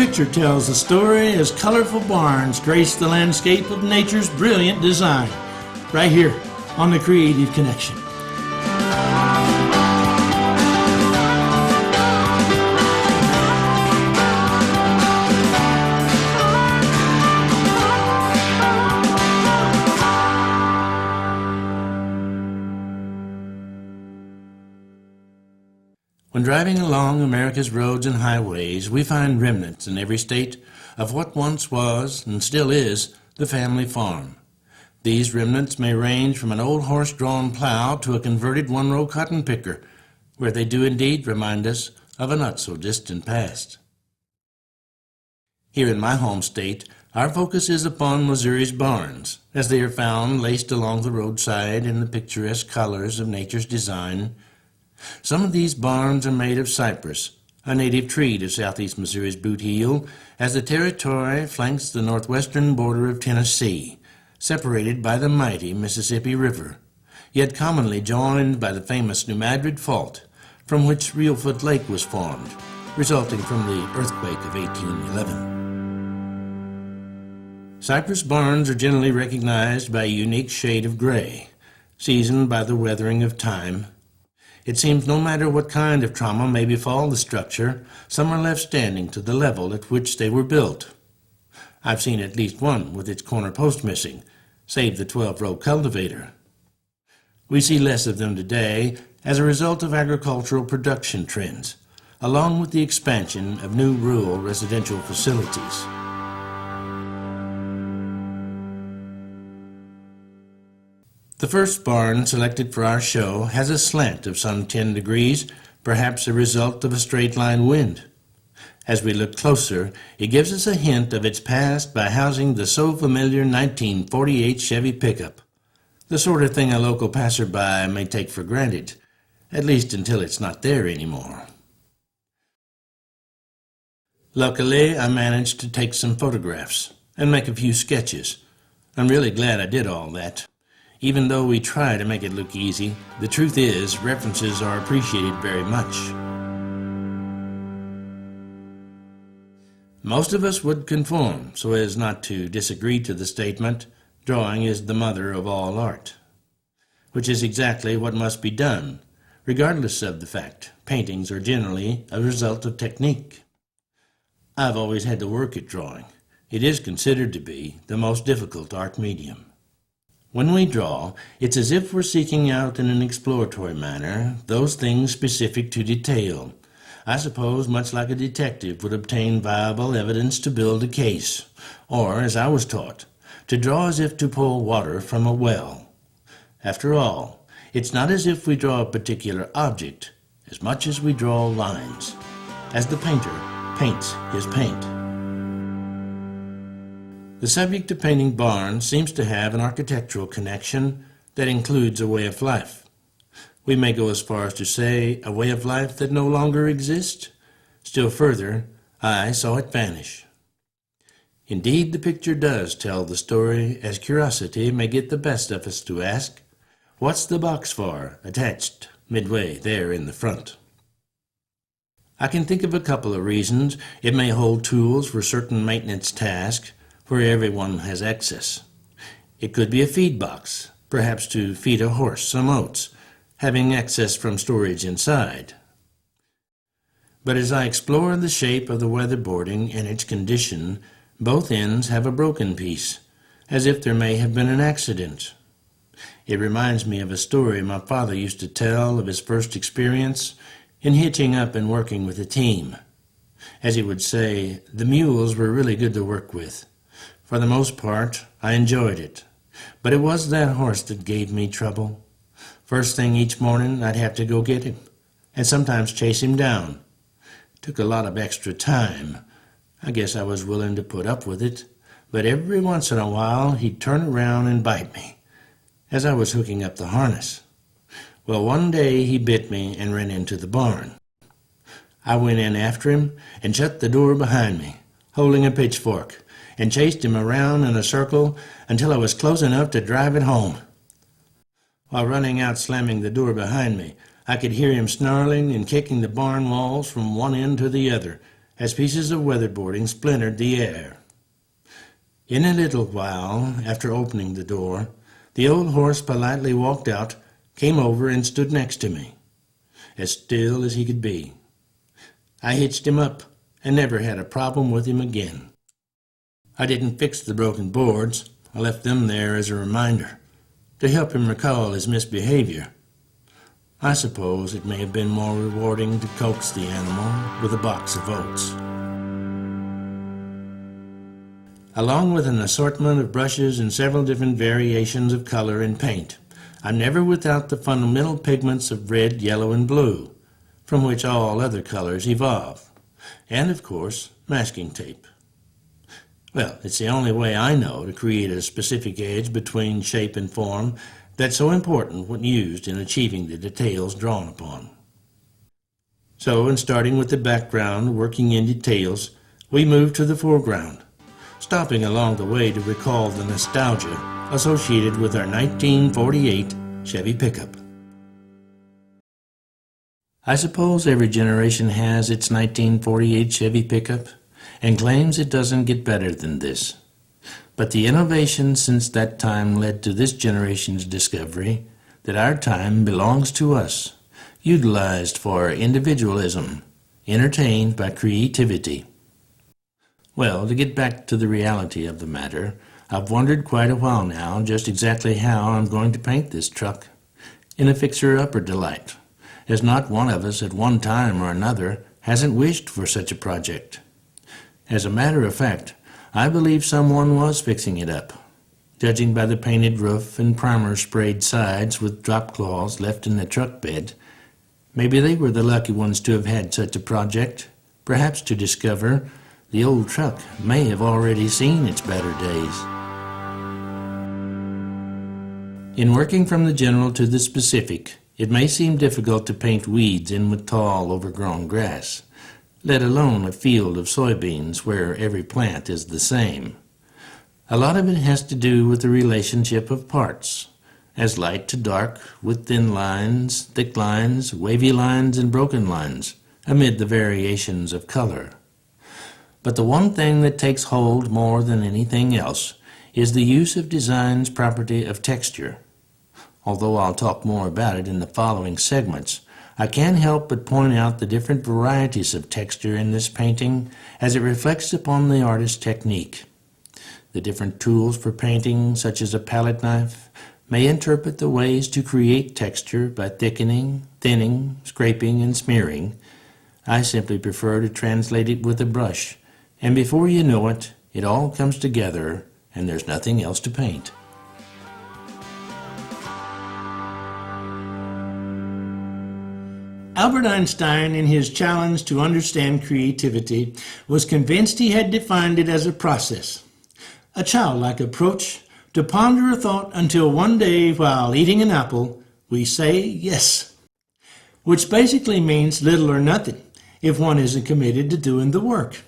picture tells the story as colorful barns grace the landscape of nature's brilliant design. Right here on The Creative Connection. When driving along America's roads and highways, we find remnants in every state of what once was, and still is, the family farm. These remnants may range from an old horse-drawn plow to a converted one-row cotton picker, where they do indeed remind us of a not-so-distant past. Here in my home state, our focus is upon Missouri's barns, as they are found laced along the roadside in the picturesque colors of nature's design. Some of these barns are made of cypress, a native tree to southeast Missouri's Boot Heel, as the territory flanks the northwestern border of Tennessee, separated by the mighty Mississippi River, yet commonly joined by the famous New Madrid Fault, from which Reelfoot Lake was formed, resulting from the earthquake of 1811. Cypress barns are generally recognized by a unique shade of gray, seasoned by the weathering of time. It seems no matter what kind of trauma may befall the structure, some are left standing to the level at which they were built. I've seen at least one with its corner post missing, save the 12-row cultivator. We see less of them today as a result of agricultural production trends, along with the expansion of new rural residential facilities. The first barn selected for our show has a slant of some 10 degrees, perhaps a result of a straight-line wind. As we look closer, it gives us a hint of its past by housing the so familiar 1948 Chevy pickup, the sort of thing a local passerby may take for granted, at least until it's not there anymore. Luckily, I managed to take some photographs and make a few sketches. I'm really glad I did all that. Even though we try to make it look easy, the truth is references are appreciated very much. Most of us would conform so as not to disagree to the statement, drawing is the mother of all art, which is exactly what must be done, regardless of the fact paintings are generally a result of technique. I've always had to work at drawing. It is considered to be the most difficult art medium. When we draw, it's as if we're seeking out in an exploratory manner those things specific to detail. I suppose much like a detective would obtain viable evidence to build a case, or, as I was taught, to draw as if to pull water from a well. After all, it's not as if we draw a particular object, as much as we draw lines, as the painter paints his paint. The subject of painting barns seems to have an architectural connection that includes a way of life. We may go as far as to say a way of life that no longer exists. Still further, I saw it vanish. Indeed, the picture does tell the story, as curiosity may get the best of us to ask, what's the box for, attached midway there in the front? I can think of a couple of reasons. It may hold tools for certain maintenance tasks, where everyone has access. It could be a feed box, perhaps to feed a horse some oats, having access from storage inside. But as I explore the shape of the weatherboarding and its condition, both ends have a broken piece, as if there may have been an accident. It reminds me of a story my father used to tell of his first experience in hitching up and working with a team. As he would say, the mules were really good to work with. For the most part, I enjoyed it, but it was that horse that gave me trouble. First thing each morning, I'd have to go get him, and sometimes chase him down. Took a lot of extra time. I guess I was willing to put up with it, but every once in a while, he'd turn around and bite me, as I was hooking up the harness. Well, one day he bit me and ran into the barn. I went in after him and shut the door behind me, holding a pitchfork, and chased him around in a circle until I was close enough to drive it home. While running out slamming the door behind me, I could hear him snarling and kicking the barn walls from one end to the other, as pieces of weatherboarding splintered the air. In a little while, after opening the door, the old horse politely walked out, came over and stood next to me, as still as he could be. I hitched him up and never had a problem with him again. I didn't fix the broken boards. I left them there as a reminder, to help him recall his misbehavior. I suppose it may have been more rewarding to coax the animal with a box of oats. Along with an assortment of brushes and several different variations of color and paint, I'm never without the fundamental pigments of red, yellow, and blue, from which all other colors evolve, and of course, masking tape. Well, it's the only way I know to create a specific edge between shape and form that's so important when used in achieving the details drawn upon. So, in starting with the background, working in details, we move to the foreground, stopping along the way to recall the nostalgia associated with our 1948 Chevy pickup. I suppose every generation has its 1948 Chevy pickup and claims it doesn't get better than this. But the innovation since that time led to this generation's discovery that our time belongs to us, utilized for individualism, entertained by creativity. Well, to get back to the reality of the matter, I've wondered quite a while now just exactly how I'm going to paint this truck in a fixer-upper delight, as not one of us at one time or another hasn't wished for such a project. As a matter of fact, I believe someone was fixing it up, judging by the painted roof and primer-sprayed sides with drop claws left in the truck bed. Maybe they were the lucky ones to have had such a project, perhaps to discover the old truck may have already seen its better days. In working from the general to the specific, it may seem difficult to paint weeds in with tall, overgrown grass, let alone a field of soybeans where every plant is the same. A lot of it has to do with the relationship of parts, as light to dark, with thin lines, thick lines, wavy lines, and broken lines, amid the variations of color. But the one thing that takes hold more than anything else is the use of design's property of texture. Although I'll talk more about it in the following segments, I can't help but point out the different varieties of texture in this painting as it reflects upon the artist's technique. The different tools for painting, such as a palette knife, may interpret the ways to create texture by thickening, thinning, scraping, and smearing. I simply prefer to translate it with a brush, and before you know it, it all comes together and there's nothing else to paint. Albert Einstein, in his challenge to understand creativity, was convinced he had defined it as a process, a childlike approach to ponder a thought until one day, while eating an apple, we say yes, which basically means little or nothing if one isn't committed to doing the work,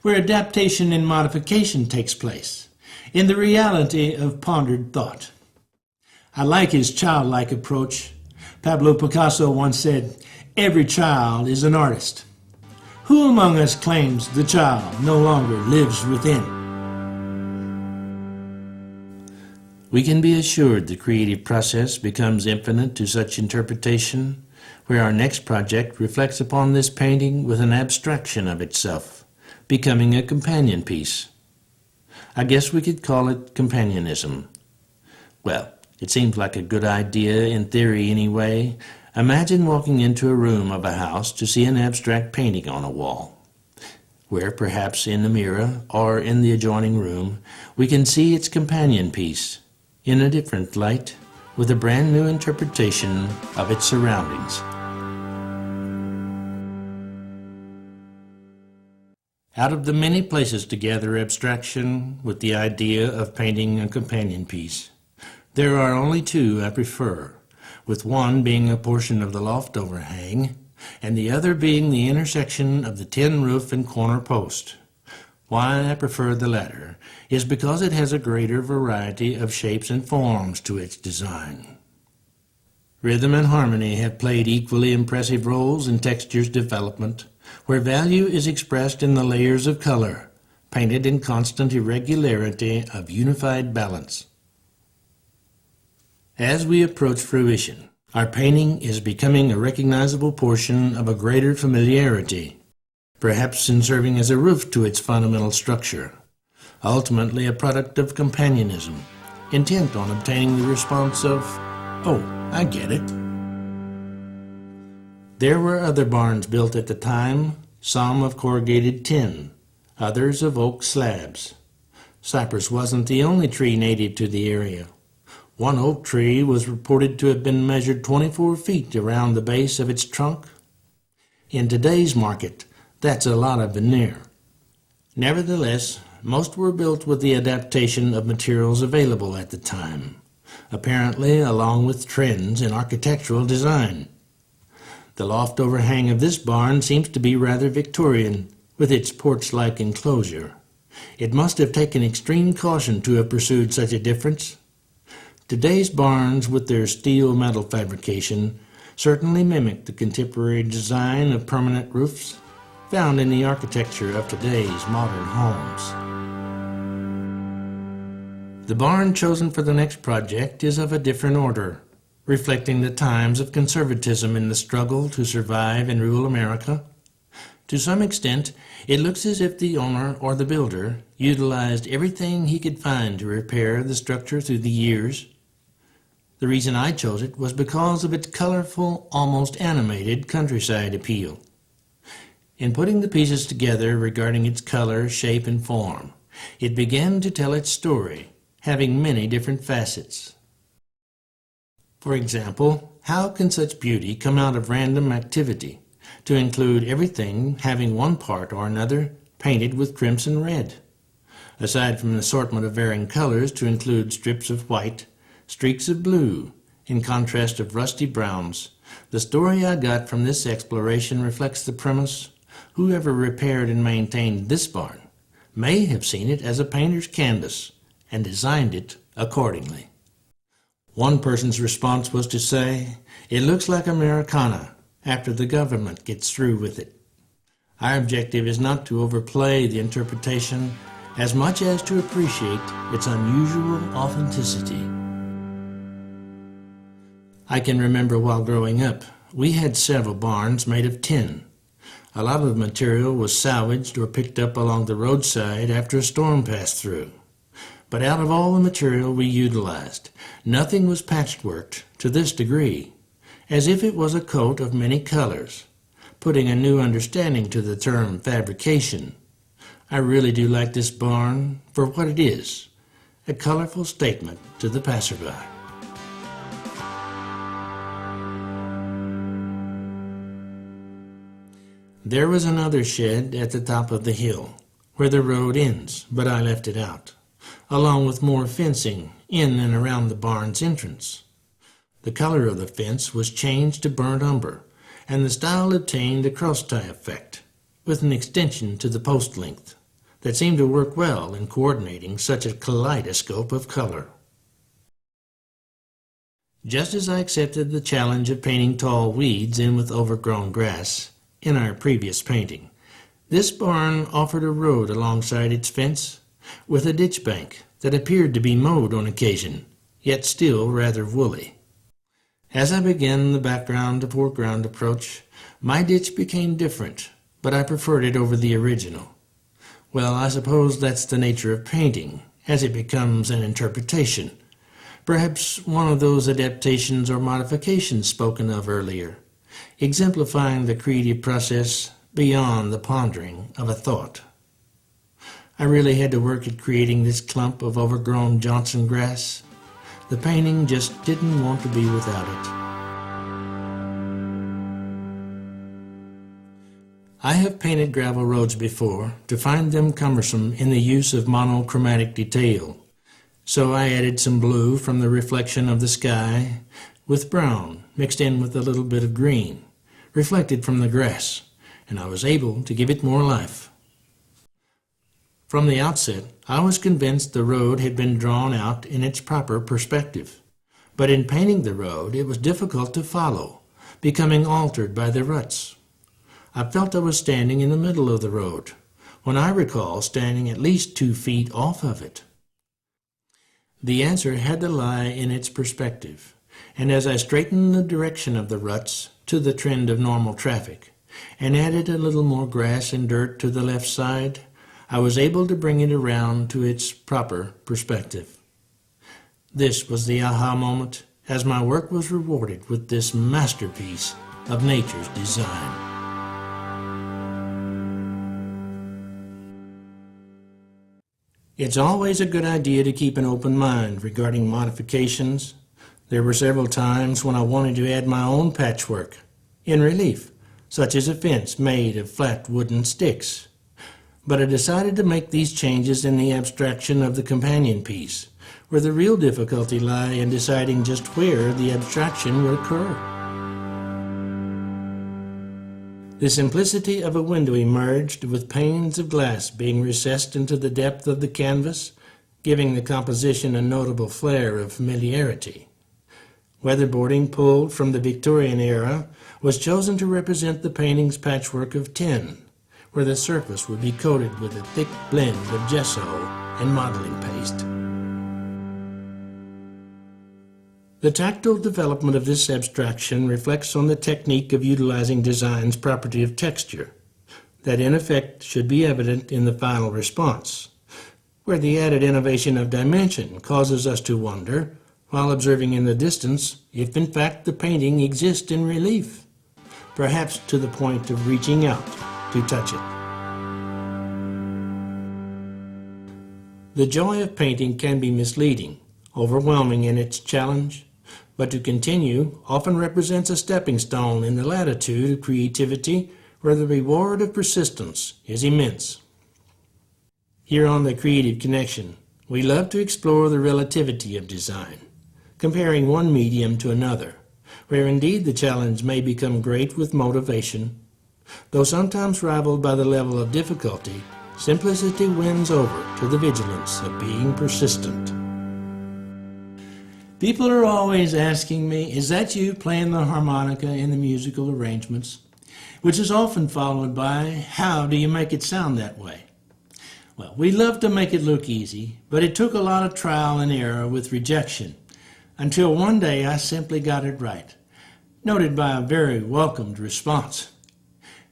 where adaptation and modification takes place in the reality of pondered thought. I like his childlike approach. Pablo Picasso once said, "Every child is an artist." Who among us claims the child no longer lives within? We can be assured the creative process becomes infinite to such interpretation, where our next project reflects upon this painting with an abstraction of itself, becoming a companion piece. I guess we could call it companionism. Well, it seems like a good idea in theory anyway. Imagine walking into a room of a house to see an abstract painting on a wall, where perhaps in the mirror or in the adjoining room we can see its companion piece in a different light with a brand new interpretation of its surroundings. Out of the many places to gather abstraction with the idea of painting a companion piece, there are only two I prefer, with one being a portion of the loft overhang, and the other being the intersection of the tin roof and corner post. Why I prefer the latter is because it has a greater variety of shapes and forms to its design. Rhythm and harmony have played equally impressive roles in texture's development, where value is expressed in the layers of color, painted in constant irregularity of unified balance. As we approach fruition, our painting is becoming a recognizable portion of a greater familiarity, perhaps in serving as a roof to its fundamental structure, ultimately a product of companionism, intent on obtaining the response of, "Oh, I get it." There were other barns built at the time, some of corrugated tin, others of oak slabs. Cypress wasn't the only tree native to the area. One oak tree was reported to have been measured 24 feet around the base of its trunk. In today's market, that's a lot of veneer. Nevertheless, most were built with the adaptation of materials available at the time, apparently along with trends in architectural design. The loft overhang of this barn seems to be rather Victorian, with its porch-like enclosure. It must have taken extreme caution to have pursued such a difference. Today's barns, with their steel metal fabrication, certainly mimic the contemporary design of permanent roofs found in the architecture of today's modern homes. The barn chosen for the next project is of a different order, reflecting the times of conservatism in the struggle to survive in rural America. To some extent, it looks as if the owner or the builder utilized everything he could find to repair the structure through the years. The reason I chose it was because of its colorful, almost animated countryside appeal. In putting the pieces together regarding its color, shape, and form, it began to tell its story, having many different facets. For example, how can such beauty come out of random activity, to include everything having one part or another painted with crimson red? Aside from an assortment of varying colors to include strips of white, streaks of blue, in contrast of rusty browns, the story I got from this exploration reflects the premise: whoever repaired and maintained this barn may have seen it as a painter's canvas and designed it accordingly. One person's response was to say, "It looks like Americana after the government gets through with it." Our objective is not to overplay the interpretation as much as to appreciate its unusual authenticity. I can remember while growing up, we had several barns made of tin. A lot of the material was salvaged or picked up along the roadside after a storm passed through. But out of all the material we utilized, nothing was patchworked to this degree, as if it was a coat of many colors, putting a new understanding to the term fabrication. I really do like this barn for what it is, a colorful statement to the passerby. There was another shed at the top of the hill, where the road ends, but I left it out, along with more fencing in and around the barn's entrance. The color of the fence was changed to burnt umber, and the style obtained a cross-tie effect, with an extension to the post length, that seemed to work well in coordinating such a kaleidoscope of color. Just as I accepted the challenge of painting tall weeds in with overgrown grass in our previous painting, this barn offered a road alongside its fence, with a ditch bank that appeared to be mowed on occasion, yet still rather woolly. As I began the background to foreground approach, my ditch became different, but I preferred it over the original. Well, I suppose that's the nature of painting, as it becomes an interpretation, perhaps one of those adaptations or modifications spoken of earlier, exemplifying the creative process beyond the pondering of a thought. I really had to work at creating this clump of overgrown Johnson grass. The painting just didn't want to be without it. I have painted gravel roads before to find them cumbersome in the use of monochromatic detail, so I added some blue from the reflection of the sky with brown mixed in with a little bit of green, reflected from the grass, and I was able to give it more life. From the outset, I was convinced the road had been drawn out in its proper perspective, but in painting the road it was difficult to follow, becoming altered by the ruts. I felt I was standing in the middle of the road, when I recall standing at least 2 feet off of it. The answer had to lie in its perspective, and as I straightened the direction of the ruts to the trend of normal traffic, and added a little more grass and dirt to the left side, I was able to bring it around to its proper perspective. This was the aha moment, as my work was rewarded with this masterpiece of nature's design. It's always a good idea to keep an open mind regarding modifications. There were several times when I wanted to add my own patchwork in relief, such as a fence made of flat wooden sticks. But I decided to make these changes in the abstraction of the companion piece, where the real difficulty lay in deciding just where the abstraction would occur. The simplicity of a window emerged with panes of glass being recessed into the depth of the canvas, giving the composition a notable flair of familiarity. Weatherboarding pulled from the Victorian era was chosen to represent the painting's patchwork of tin, where the surface would be coated with a thick blend of gesso and modeling paste. The tactile development of this abstraction reflects on the technique of utilizing design's property of texture, that in effect should be evident in the final response, where the added innovation of dimension causes us to wonder, while observing in the distance, if in fact the painting exists in relief, perhaps to the point of reaching out to touch it. The joy of painting can be misleading, overwhelming in its challenge, but to continue often represents a stepping stone in the latitude of creativity where the reward of persistence is immense. Here on The Creative Connection, we love to explore the relativity of design, comparing one medium to another, where indeed the challenge may become great with motivation. Though sometimes rivaled by the level of difficulty, simplicity wins over to the vigilance of being persistent. People are always asking me, is that you playing the harmonica in the musical arrangements? Which is often followed by, how do you make it sound that way? Well, we love to make it look easy, but it took a lot of trial and error with rejection, until one day I simply got it right, noted by a very welcomed response.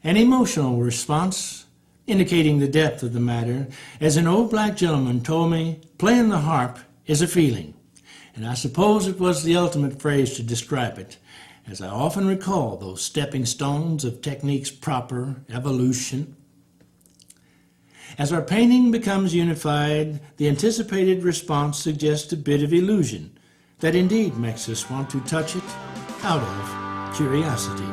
An emotional response, indicating the depth of the matter, as an old black gentleman told me, playing the harp is a feeling. And I suppose it was the ultimate phrase to describe it, as I often recall those stepping stones of technique's proper evolution. As our painting becomes unified, the anticipated response suggests a bit of illusion that indeed makes us want to touch it out of curiosity.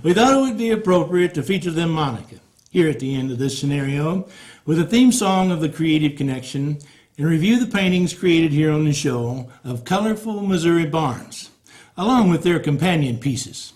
We thought it would be appropriate to feature the harmonica here at the end of this scenario with a theme song of The Creative Connection and review the paintings created here on the show of colorful Missouri barns, along with their companion pieces.